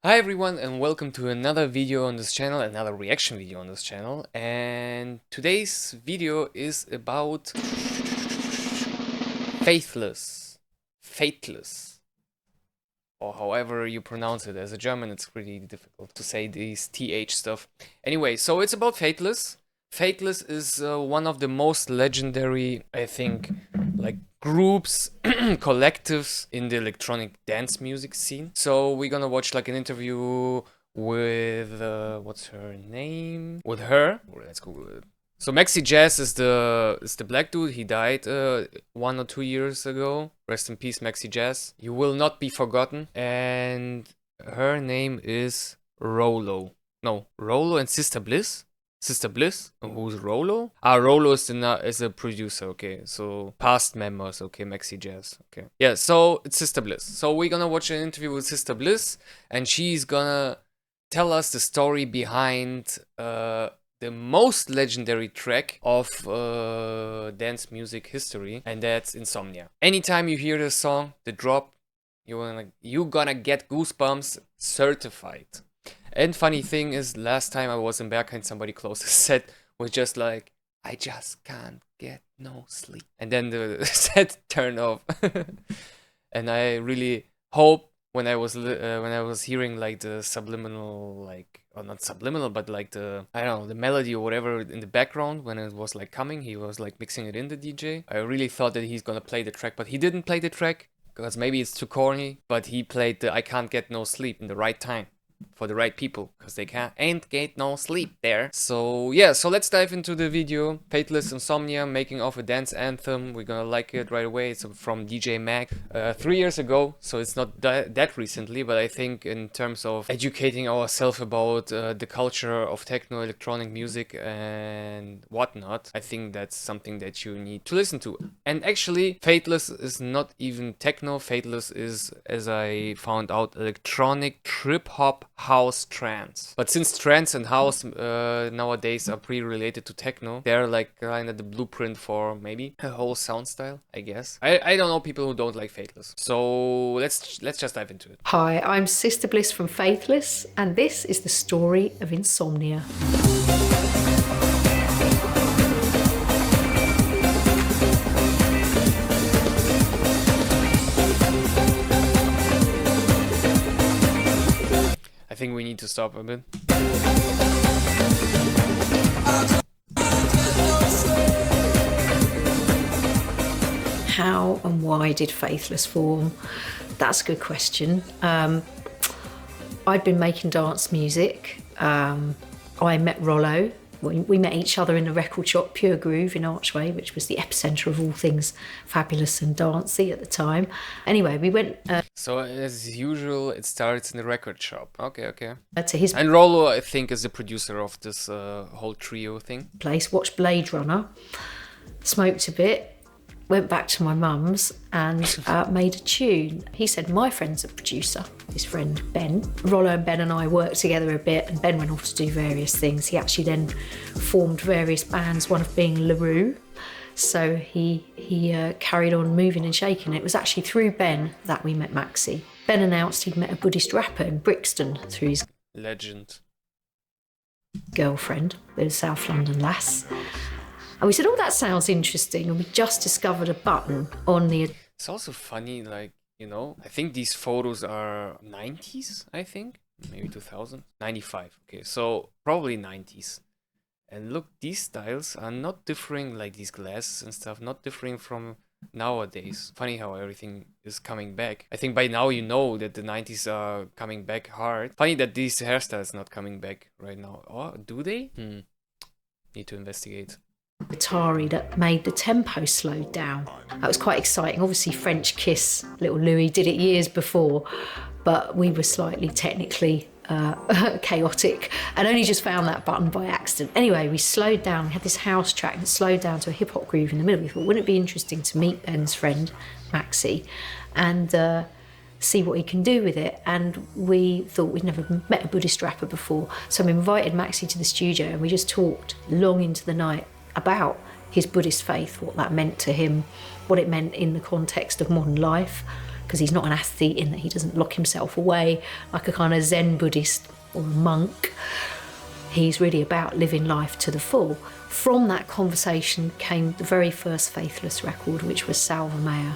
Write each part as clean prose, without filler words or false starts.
Hi everyone and welcome to another video on this channel, another reaction video on this channel. And today's video is about Faithless, or however you pronounce it. As a German, it's pretty difficult to say these TH stuff. Anyway, so it's about Faithless. Faithless is one of the most legendary, I think, like groups, collectives in the electronic dance music scene. So we're gonna watch like an interview with what's her name? With her. Let's Google it. So Maxi Jazz is the black dude. He died 1 or 2 years ago. Rest in peace, Maxi Jazz. You will not be forgotten. And her name is Rolo. No, Rolo and Sister Bliss. Sister Bliss? Who's Rolo? Rolo is a producer, okay. So past members, okay, Maxi Jazz, okay. Yeah, so it's Sister Bliss. So we're gonna watch an interview with Sister Bliss, and she's gonna tell us the story behind the most legendary track of dance music history, and that's Insomnia. Anytime you hear this song, the drop, you're gonna get goosebumps certified. And funny thing is, last time I was in Berghain, somebody close to set was just like, I just can't get no sleep. And then the set turned off. And I really hope when I was hearing like the subliminal, like, or not subliminal, but like the, I don't know, the melody or whatever in the background when it was like coming, he was like mixing it in, the DJ. I really thought that he's gonna play the track, but he didn't play the track because maybe it's too corny, but he played the I Can't Get No Sleep in the right time. For the right people, because they ain't get no sleep there. So yeah, so let's dive into the video. Faithless, Insomnia, making of a dance anthem. We're gonna like it right away. It's from DJ Mag 3 years ago, so it's not that recently, but I think in terms of educating ourselves about the culture of techno, electronic music and whatnot, I think that's something that you need to listen to. And actually, Faithless is not even techno. Faithless is, as I found out, electronic trip-hop house trance. But since trance and house nowadays are pretty related to techno, they're like kind of the blueprint for maybe a whole sound style, I guess. I don't know people who don't like Faithless. So let's just dive into it. Hi, I'm Sister Bliss from Faithless, and this is the story of Insomnia. I think we need to stop a bit. How and why did Faithless form? That's a good question. I'd been making dance music. I met Rolo. We met each other in the record shop Pure Groove in Archway, which was the epicentre of all things fabulous and dancey at the time. Anyway, we went So as usual, it starts in the record shop. Okay. to his And Rolo, I think, is the producer of this whole trio thing. place, watched Blade Runner, smoked a bit, went back to my mum's and made a tune. He said, my friend's a producer, his friend Ben. Rolo and Ben and I worked together a bit, and Ben went off to do various things. He actually then formed various bands, one of being LaRue. So he carried on moving and shaking. It was actually through Ben that we met Maxi. Ben announced he'd met a Buddhist rapper in Brixton through his Legend. girlfriend, a South London lass. And we said, oh, that sounds interesting. And we just discovered a button on the... It's also funny, like, you know, I think these photos are 90s, I think. Maybe 2000. 95. Okay, so probably 90s. And look, these styles are not differing, like these glasses and stuff, not differing from nowadays. Funny how everything is coming back. I think by now you know that the 90s are coming back hard. Funny that these hairstyles not coming back right now. Oh, do they? Need to investigate. Atari that made the tempo slow down. That was quite exciting. Obviously French Kiss, little Louis did it years before, but we were slightly technically chaotic and only just found that button by accident. Anyway, we slowed down. We had this house track and slowed down to a hip hop groove in the middle. We thought, wouldn't it be interesting to meet Ben's friend Maxi and see what he can do with it? And we thought we'd never met a Buddhist rapper before, so we invited Maxi to the studio and we just talked long into the night about his Buddhist faith, what that meant to him, what it meant in the context of modern life, because he's not an athlete in that he doesn't lock himself away like a kind of Zen Buddhist or monk. He's really about living life to the full. From that conversation came the very first Faithless record, which was Salva Mea.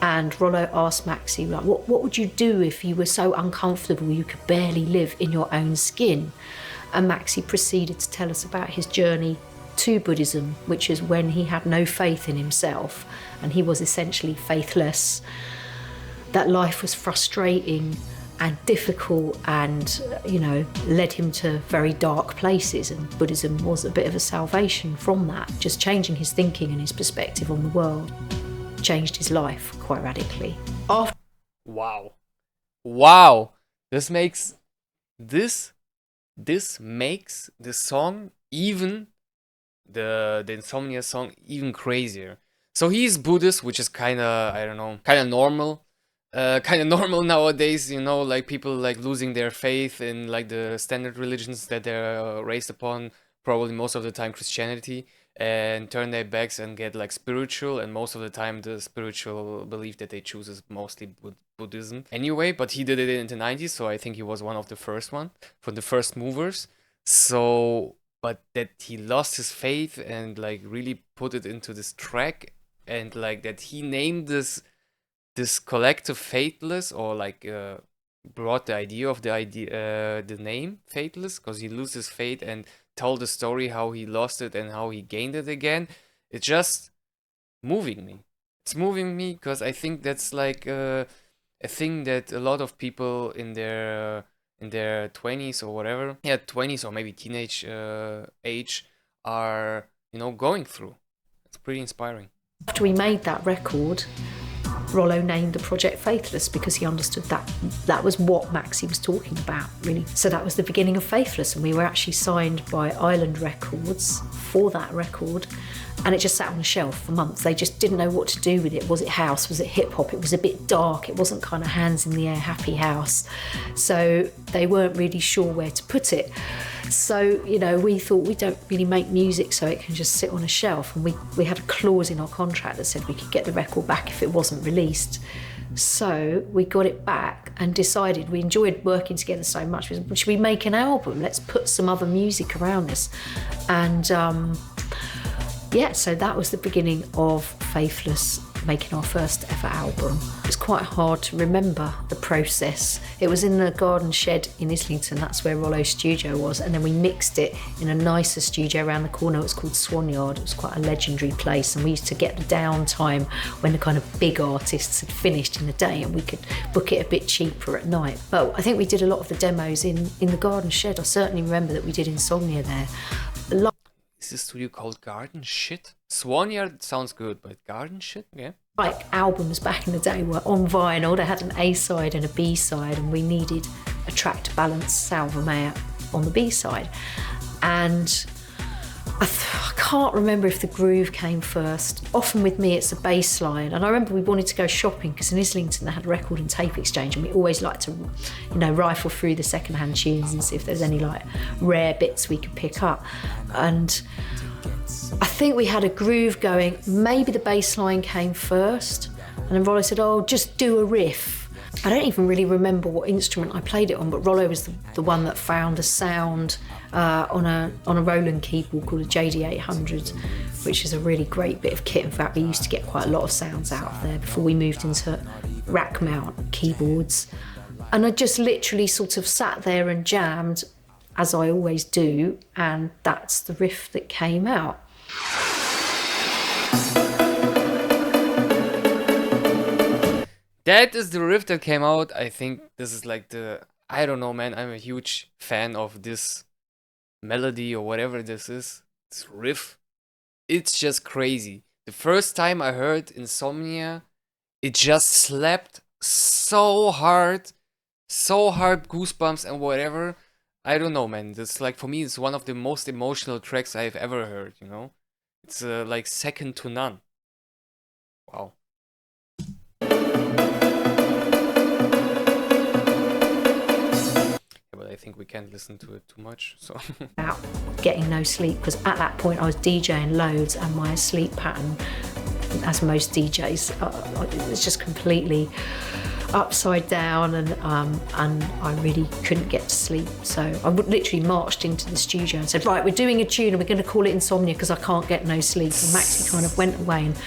And Rolo asked Maxi, like, what would you do if you were so uncomfortable you could barely live in your own skin? And Maxi proceeded to tell us about his journey to Buddhism, which is when he had no faith in himself and he was essentially faithless, that life was frustrating and difficult and, you know, led him to very dark places, and Buddhism was a bit of a salvation from that. Just changing his thinking and his perspective on the world changed his life quite radically. Wow. This makes the song, even the Insomnia song, even crazier. So he's Buddhist, which is kind of, I don't know, kind of normal. Kind of normal nowadays, you know, like people like losing their faith in like the standard religions that they're raised upon, probably most of the time Christianity, and turn their backs and get like spiritual, and most of the time the spiritual belief that they choose is mostly Buddhism anyway. But he did it in the 90s, so I think he was one of the first movers. So, but that he lost his faith and like really put it into this track, and like that he named this collective Faithless, or like brought the idea of the name Faithless, because he loses faith and told the story how he lost it and how he gained it again. It's just moving me. It's moving me because I think that's like a thing that a lot of people in their 20s or whatever, 20s or maybe teenage age are, you know, going through. It's pretty inspiring. After we made that record, Rolo named the project Faithless because he understood that was what Maxi was talking about, really. So that was the beginning of Faithless, and we were actually signed by Island Records for that record, and it just sat on a shelf for months. They just didn't know what to do with it. Was it house? Was it hip hop? It was a bit dark. It wasn't kind of hands in the air, happy house. So they weren't really sure where to put it. So, you know, we thought we don't really make music so it can just sit on a shelf. And we had a clause in our contract that said we could get the record back if it wasn't released. So we got it back and decided, we enjoyed working together so much, should we make an album? Let's put some other music around this. And so that was the beginning of Faithless, making our first ever album. It's quite hard to remember the process. It was in the garden shed in Islington, that's where Rolo's studio was, and then we mixed it in a nicer studio around the corner. It was called Swan Yard. It was quite a legendary place, and we used to get the downtime when the kind of big artists had finished in the day, and we could book it a bit cheaper at night. But I think we did a lot of the demos in the garden shed. I certainly remember that we did Insomnia there. Is this studio called Garden Shit? Swanyard sounds good, but Garden Shit? Yeah. Like albums back in the day were on vinyl. They had an A side and a B side, and we needed a track to balance Salva Mea on the B side. And I can't remember if the groove came first. Often with me it's a bass line, and I remember we wanted to go shopping because in Islington they had a record and tape exchange, and we always liked to, you know, rifle through the second-hand tunes and see if there's any like rare bits we could pick up. And I think we had a groove going. Maybe the bass line came first, and then Rolo said, "Oh, just do a riff." I don't even really remember what instrument I played it on, but Rolo was the one that found a sound on a Roland keyboard called a JD800, which is a really great bit of kit. In fact, we used to get quite a lot of sounds out of there before we moved into rack mount keyboards. And I just literally sort of sat there and jammed, as I always do, and that's the riff that came out. That is the riff that came out. I think this is like I don't know, man. I'm a huge fan of this melody or whatever this is. This riff. It's just crazy. The first time I heard Insomnia, it just slapped so hard, goosebumps and whatever. I don't know, man. This, like, for me, it's one of the most emotional tracks I've ever heard, you know? It's like second to none. Wow. But I think we can't listen to it too much, so. About getting no sleep, because at that point I was DJing loads and my sleep pattern as most DJs, it was just completely upside down, and I really couldn't get to sleep. So I literally marched into the studio and said, right, we're doing a tune and we're going to call it Insomnia because I can't get no sleep. And Maxi kind of went away and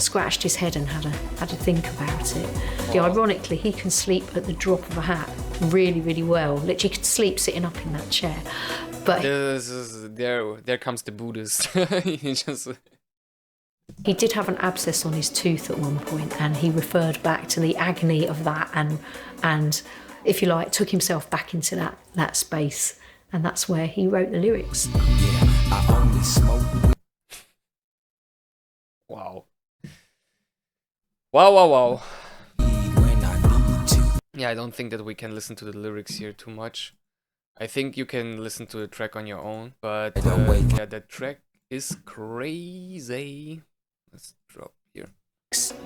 scratched his head and had to think about it. Yeah, ironically, he can sleep at the drop of a hat really, really well. Literally could sleep sitting up in that chair. But there comes the Buddhist. He did have an abscess on his tooth at one point, and he referred back to the agony of that and if you like, took himself back into that space, and that's where he wrote the lyrics. Wow. Wow. Yeah, I don't think that we can listen to the lyrics here too much. I think you can listen to the track on your own, but yeah, that track is crazy. Let's drop here.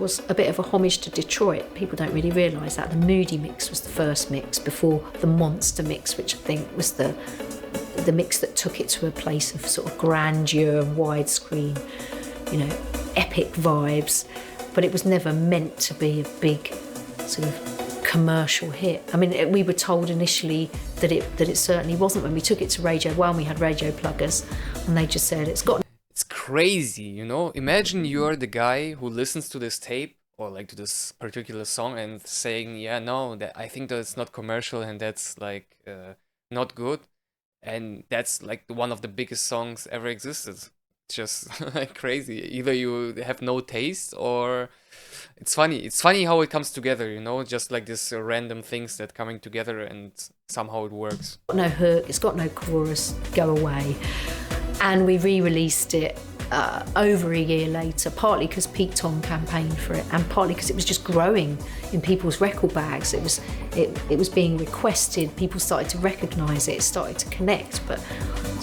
Was a bit of a homage to Detroit. People don't really realise that. The Moody mix was the first mix before the Monster mix, which I think was the mix that took it to a place of sort of grandeur and widescreen, epic vibes. But it was never meant to be a big sort of commercial hit. I mean, we were told initially that it certainly wasn't. When we took it to Radio 1, we had radio pluggers, and they just said it's crazy, Imagine you're the guy who listens to this tape or like to this particular song and saying, yeah, no, that I think that it's not commercial and that's like not good, and that's like one of the biggest songs ever existed. It's just like crazy. Either you have no taste, or it's funny. It's funny how it comes together, just like this random things that coming together and somehow it works. No hook, it's got no chorus, go away. And we re-released it over a year later, partly because Pete Tong campaigned for it, and partly because it was just growing in people's record bags. It was being requested. People started to recognise it. It started to connect. But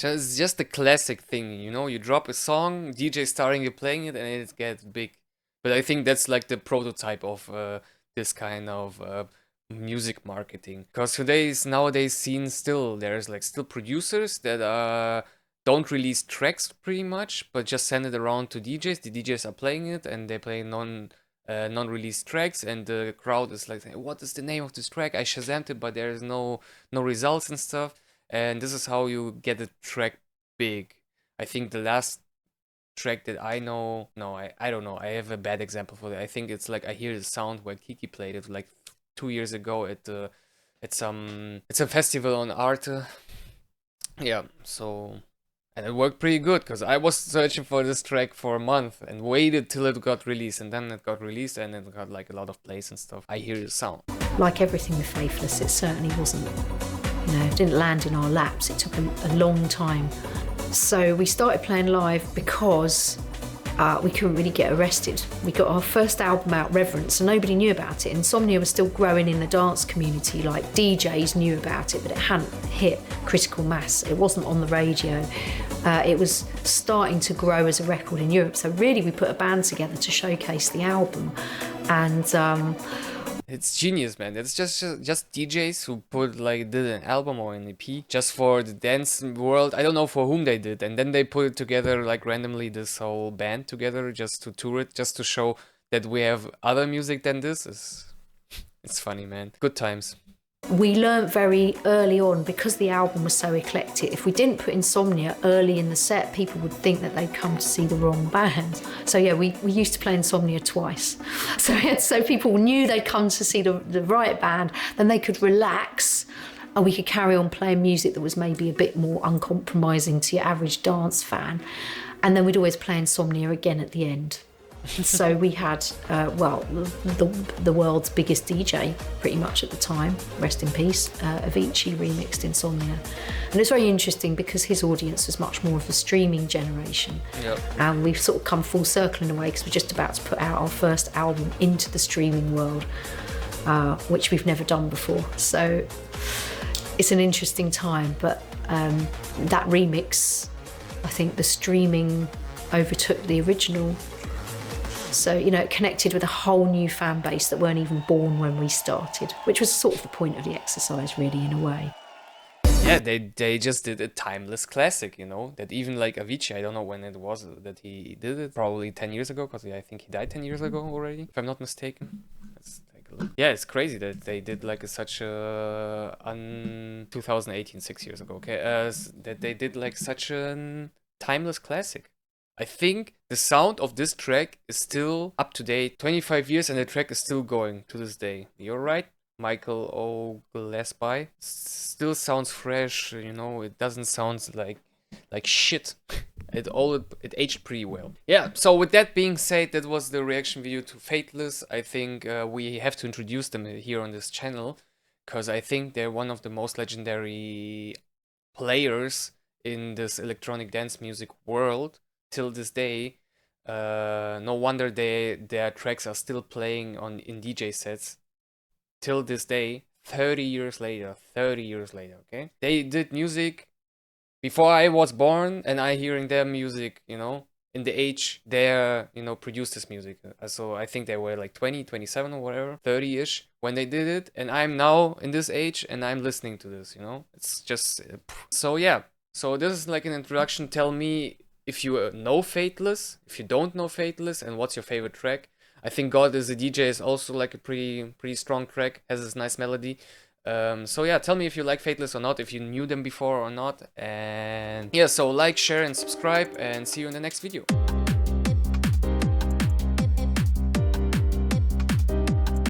it's just the classic thing, you drop a song, DJ starting you playing it, and it gets big. But I think that's like the prototype of this kind of music marketing. Because nowadays scene there's like still producers that don't release tracks pretty much, but just send it around to DJs. The DJs are playing it, and they play non-released tracks, and the crowd is like, what is the name of this track? I Shazammed it, but there's no results and stuff. And this is how you get a track big. I think the last track that I know, I don't know, I have a bad example for that. I think it's like I Hear the Sound, where Kiki played it like 2 years ago at some festival on Arte. Yeah, so. And it worked pretty good, because I was searching for this track for a month and waited till it got released, and then it got released and it got like a lot of plays and stuff. I Hear the Sound. Like everything with Faithless, it certainly wasn't, it didn't land in our laps. It took a long time. So we started playing live because we couldn't really get arrested. We got our first album out, Reverence, and nobody knew about it. Insomnia was still growing in the dance community. Like, DJs knew about it, but it hadn't hit critical mass. It wasn't on the radio. It was starting to grow as a record in Europe. So really, we put a band together to showcase the album. And it's genius, man. It's just DJs who did an album or an EP just for the dance world. I don't know for whom they did, and then they put it together like randomly, this whole band together, just to tour it, just to show that we have other music than this. It's funny, man. Good times. We learned very early on, because the album was so eclectic, if we didn't put Insomnia early in the set, people would think that they'd come to see the wrong band. So yeah, we used to play Insomnia twice. So people knew they'd come to see the right band, then they could relax, and we could carry on playing music that was maybe a bit more uncompromising to your average dance fan. And then we'd always play Insomnia again at the end. So we had, the world's biggest DJ pretty much at the time, rest in peace, Avicii remixed Insomnia. And it's very interesting because his audience was much more of the streaming generation. Yep. And we've sort of come full circle in a way, because we're just about to put out our first album into the streaming world, which we've never done before. So it's an interesting time, but that remix, I think the streaming overtook the original. So, it connected with a whole new fan base that weren't even born when we started, which was sort of the point of the exercise, really, in a way. Yeah, they just did a timeless classic, you know, that even like Avicii, I don't know when it was that he did it, probably 10 years ago, because I think he died 10 years ago already, if I'm not mistaken. Let's take a look. Yeah, it's crazy that they did like such a 2018, 6 years ago, okay, that they did like such a timeless classic. I think the sound of this track is still up to date, 25 years, and the track is still going to this day. You're right, Michael O'Gillespie. Still sounds fresh, you know, it doesn't sound like shit. It aged pretty well. Yeah, so with that being said, that was the reaction video to Faithless. I think we have to introduce them here on this channel, because I think they're one of the most legendary players in this electronic dance music world till this day. No wonder their tracks are still playing in DJ sets till this day, 30 years later, okay? They did music before I was born, and I hearing their music, you know, in the age they, you know, produced this music. So I think they were like 20, 27 or whatever, 30-ish when they did it, and I'm now in this age and I'm listening to this, you know? It's just... So yeah, so this is like an introduction. Tell me if you know Faithless, if you don't know Faithless, and what's your favorite track. I think God is a DJ is also like a pretty strong track, has this nice melody. So yeah, tell me if you like Faithless or not, if you knew them before or not. And yeah, so like, share and subscribe, and see you in the next video.